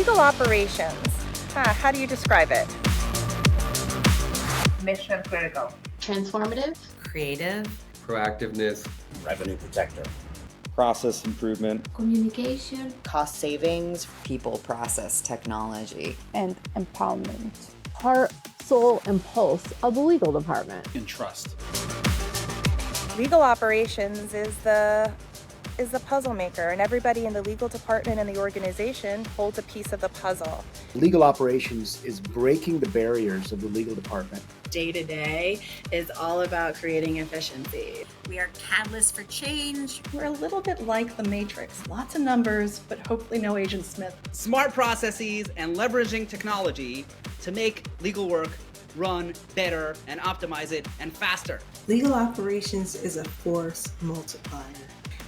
Legal operations. How do you describe it? Mission critical. Transformative. Creative. Proactiveness. Revenue protector. Process improvement. Communication. Cost savings. People, process, technology. And empowerment. Heart, soul, and pulse of the legal department. And trust. Legal operations is the puzzle maker, and everybody in the legal department and the organization holds a piece of the puzzle. Legal operations is breaking the barriers of the legal department. Day-to-day is all about creating efficiency. We are catalysts for change. We're a little bit like the Matrix. Lots of numbers, but hopefully no Agent Smith. Smart processes and leveraging technology to make legal work run better and optimize it and faster. Legal operations is a force multiplier.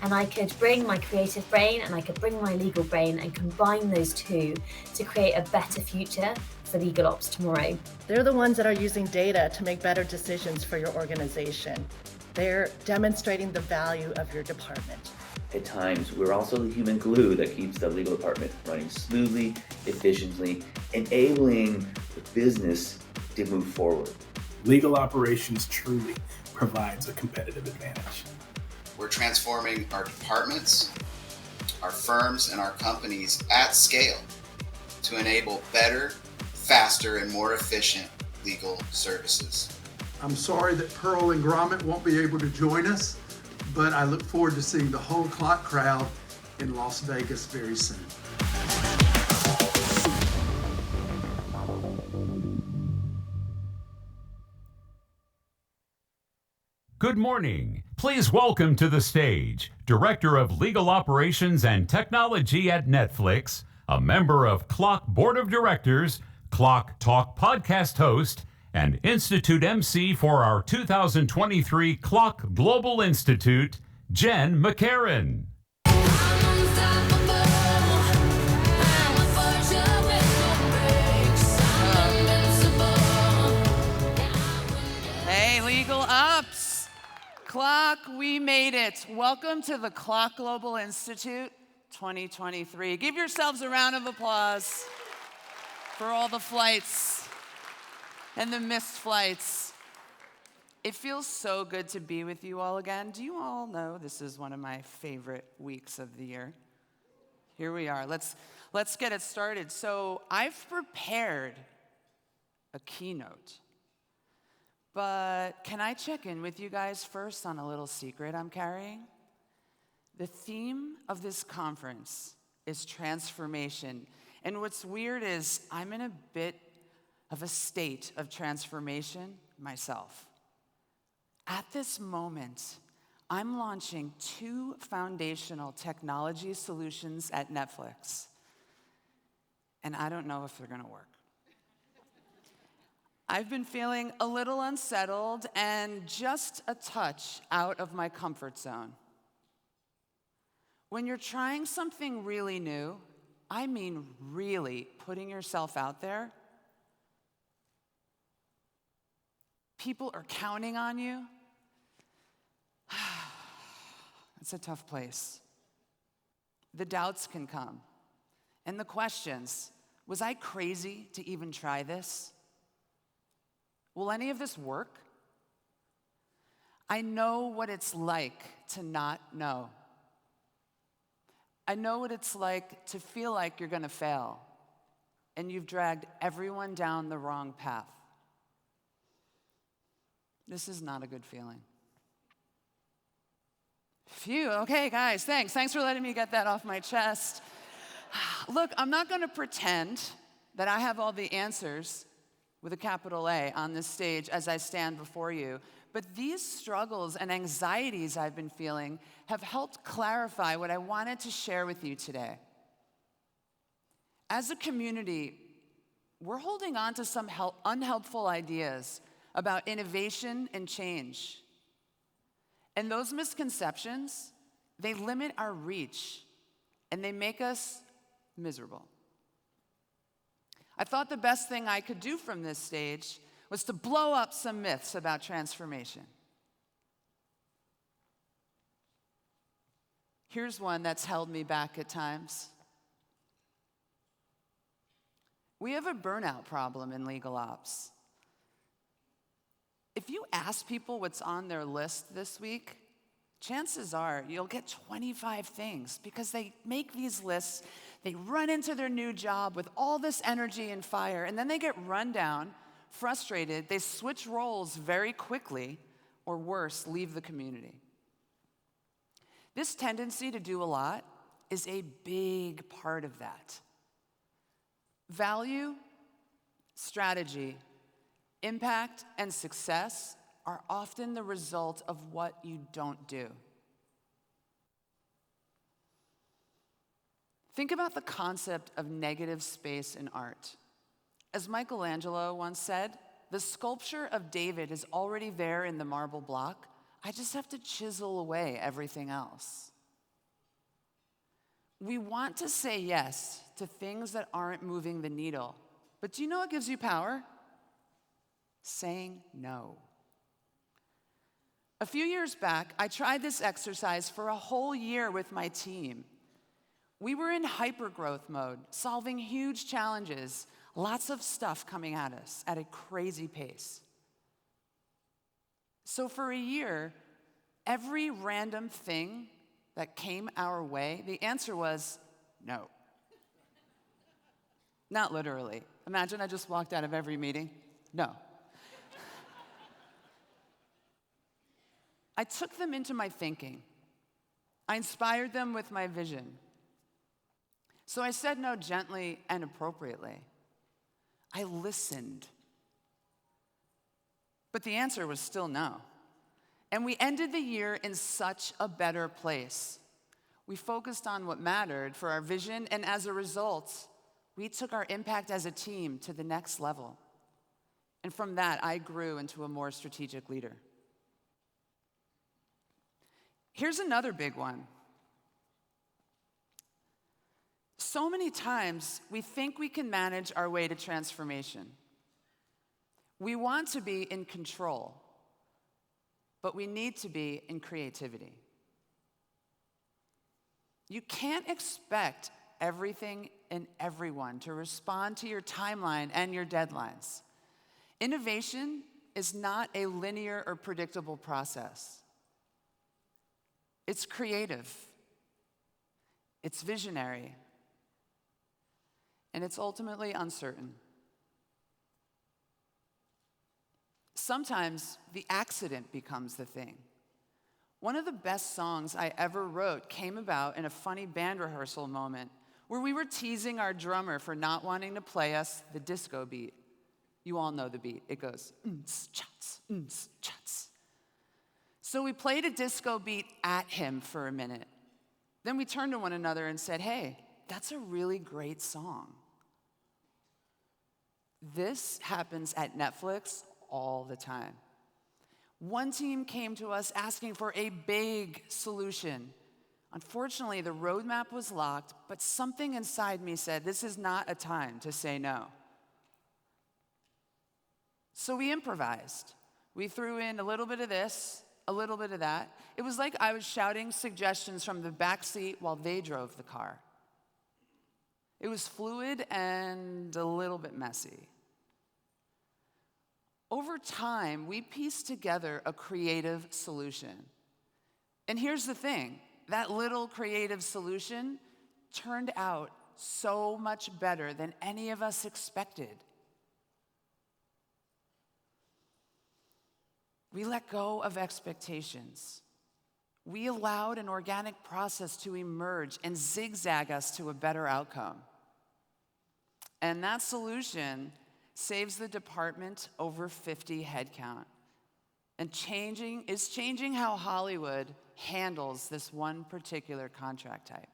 And I could bring my creative brain and I could bring my legal brain and combine those two to create a better future for legal ops tomorrow. They're the ones that are using data to make better decisions for your organization. They're demonstrating the value of your department. At times, we're also the human glue that keeps the legal department running smoothly, efficiently, enabling the business to move forward. Legal operations truly provides a competitive advantage. We're transforming our departments, our firms, and our companies at scale to enable better, faster, and more efficient legal services. I'm sorry that Pearl and Gromit won't be able to join us, but I look forward to seeing the whole CLOC crowd in Las Vegas very soon. Good morning. Please welcome to the stage Director of Legal Operations and Technology at Netflix, a member of CLOC Board of Directors, CLOC Talk podcast host, and Institute MC for our 2023 CLOC Global Institute, Jenn McCarron. Hey, Legal Ups! CLOC, we made it. Welcome to the CLOC Global Institute 2023. Give yourselves a round of applause for all the flights and the missed flights. It feels so good to be with you all again. Do you all know this is one of my favorite weeks of the year? Here we are. Let's get it started. So I've prepared a keynote. But can I check in with you guys first on a little secret I'm carrying? The theme of this conference is transformation. And what's weird is I'm in a bit of a state of transformation myself. At this moment, I'm launching 2 foundational technology solutions at Netflix. And I don't know if they're gonna work. I've been feeling a little unsettled and just a touch out of my comfort zone. When you're trying something really new, I mean really putting yourself out there, people are counting on you. It's a tough place. The doubts can come. And the questions, was I crazy to even try this? Will any of this work? I know what it's like to not know. I know what it's like to feel like you're gonna fail and you've dragged everyone down the wrong path. This is not a good feeling. Phew, okay guys, thanks. Thanks for letting me get that off my chest. Look, I'm not gonna pretend that I have all the answers with a capital A on this stage as I stand before you. But these struggles and anxieties I've been feeling have helped clarify what I wanted to share with you today. As a community, we're holding on to some unhelpful ideas about innovation and change. And those misconceptions, they limit our reach and they make us miserable. I thought the best thing I could do from this stage was to blow up some myths about transformation. Here's one that's held me back at times. We have a burnout problem in legal ops. If you ask people what's on their list this week, chances are you'll get 25 things because they make these lists, they run into their new job with all this energy and fire, and then they get run down, frustrated, they switch roles very quickly, or worse, leave the community. This tendency to do a lot is a big part of that. Value, strategy, impact, and success are often the result of what you don't do. Think about the concept of negative space in art. As Michelangelo once said, the sculpture of David is already there in the marble block. I just have to chisel away everything else. We want to say yes to things that aren't moving the needle. But do you know what gives you power? Saying no. A few years back, I tried this exercise for a whole year with my team. We were in hypergrowth mode, solving huge challenges, lots of stuff coming at us at a crazy pace. So for a year, every random thing that came our way, the answer was no. Not literally. Imagine I just walked out of every meeting. No. I took them into my thinking. I inspired them with my vision. So I said no gently and appropriately. I listened. But the answer was still no. And we ended the year in such a better place. We focused on what mattered for our vision, and as a result, we took our impact as a team to the next level. And from that, I grew into a more strategic leader. Here's another big one. So many times, we think we can manage our way to transformation. We want to be in control, but we need to be in creativity. You can't expect everything and everyone to respond to your timeline and your deadlines. Innovation is not a linear or predictable process. It's creative, it's visionary, and it's ultimately uncertain. Sometimes the accident becomes the thing. One of the best songs I ever wrote came about in a funny band rehearsal moment where we were teasing our drummer for not wanting to play us the disco beat. You all know the beat. It goes, chats, chats. So we played a disco beat at him for a minute. Then we turned to one another and said, hey, that's a really great song. This happens at Netflix all the time. One team came to us asking for a big solution. Unfortunately, the roadmap was locked, but something inside me said, this is not a time to say no. So we improvised. We threw in a little bit of this, a little bit of that. It was like I was shouting suggestions from the back seat while they drove the car. It was fluid and a little bit messy. Over time, we pieced together a creative solution. And here's the thing, that little creative solution turned out so much better than any of us expected. We let go of expectations. We allowed an organic process to emerge and zigzag us to a better outcome. And that solution saves the department over 50 headcount and is changing how Hollywood handles this one particular contract type.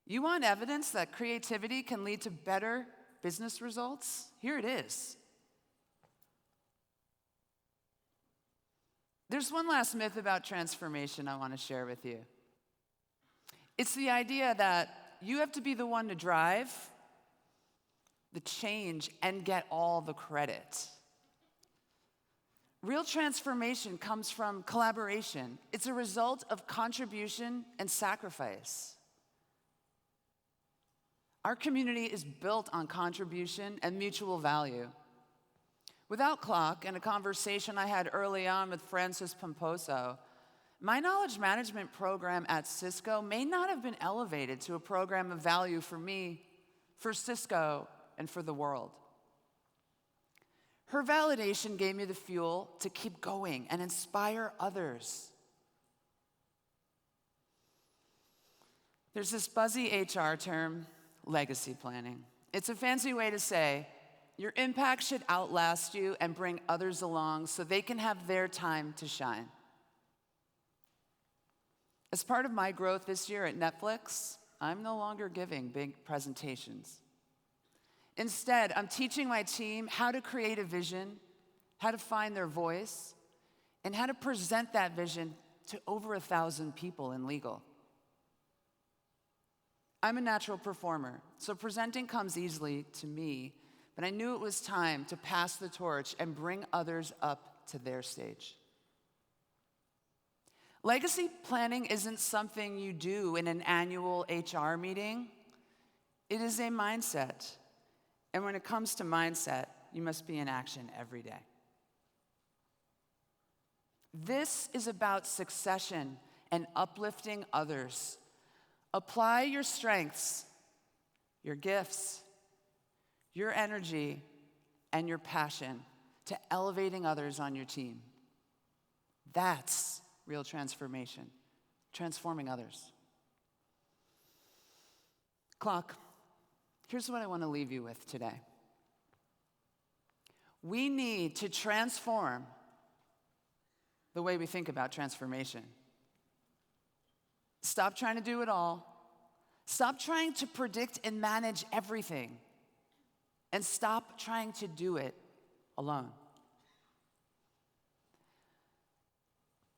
You want evidence that creativity can lead to better business results? Here it is. There's one last myth about transformation I want to share with you. It's the idea that you have to be the one to drive the change and get all the credit. Real transformation comes from collaboration. It's a result of contribution and sacrifice. Our community is built on contribution and mutual value. Without CLOC and a conversation I had early on with Francis Pomposo, my knowledge management program at Cisco may not have been elevated to a program of value for me, for Cisco, and for the world. Her validation gave me the fuel to keep going and inspire others. There's this buzzy HR term, legacy planning. It's a fancy way to say your impact should outlast you and bring others along so they can have their time to shine. As part of my growth this year at Netflix, I'm no longer giving big presentations. Instead, I'm teaching my team how to create a vision, how to find their voice, and how to present that vision to over 1,000 people in legal. I'm a natural performer, so presenting comes easily to me, but I knew it was time to pass the torch and bring others up to their stage. Legacy planning isn't something you do in an annual HR meeting. It is a mindset. And when it comes to mindset, you must be in action every day. This is about succession and uplifting others. Apply your strengths, your gifts, your energy, and your passion to elevating others on your team. That's real transformation, transforming others. CLOC, here's what I want to leave you with today. We need to transform the way we think about transformation. Stop trying to do it all. Stop trying to predict and manage everything. And stop trying to do it alone.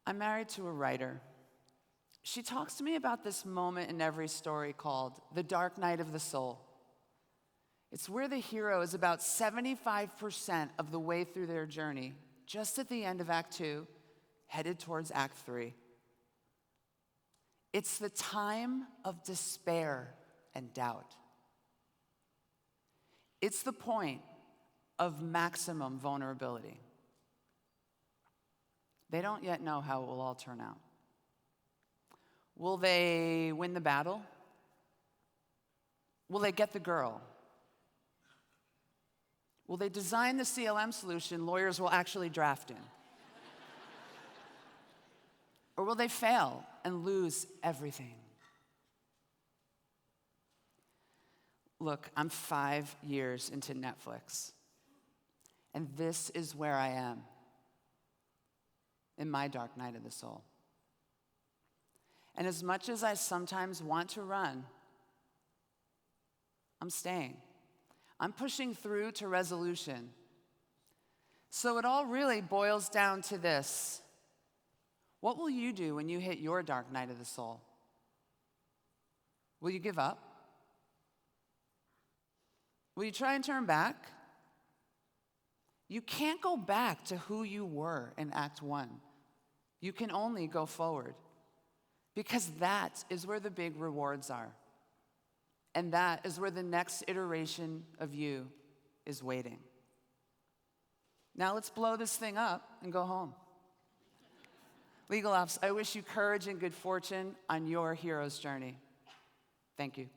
I'm married to a writer. She talks to me about this moment in every story called the dark night of the soul. It's where the hero is about 75% of the way through their journey, just at the end of Act 2, headed towards Act 3. It's the time of despair and doubt. It's the point of maximum vulnerability. They don't yet know how it will all turn out. Will they win the battle? Will they get the girl? Will they design the CLM solution lawyers will actually draft in? Or will they fail and lose everything? Look, I'm 5 years into Netflix, and this is where I am in my dark night of the soul. And as much as I sometimes want to run, I'm staying. I'm pushing through to resolution. So it all really boils down to this. What will you do when you hit your dark night of the soul? Will you give up? Will you try and turn back? You can't go back to who you were in Act 1. You can only go forward, because that is where the big rewards are. And that is where the next iteration of you is waiting. Now let's blow this thing up and go home. Legal Ops, I wish you courage and good fortune on your hero's journey. Thank you.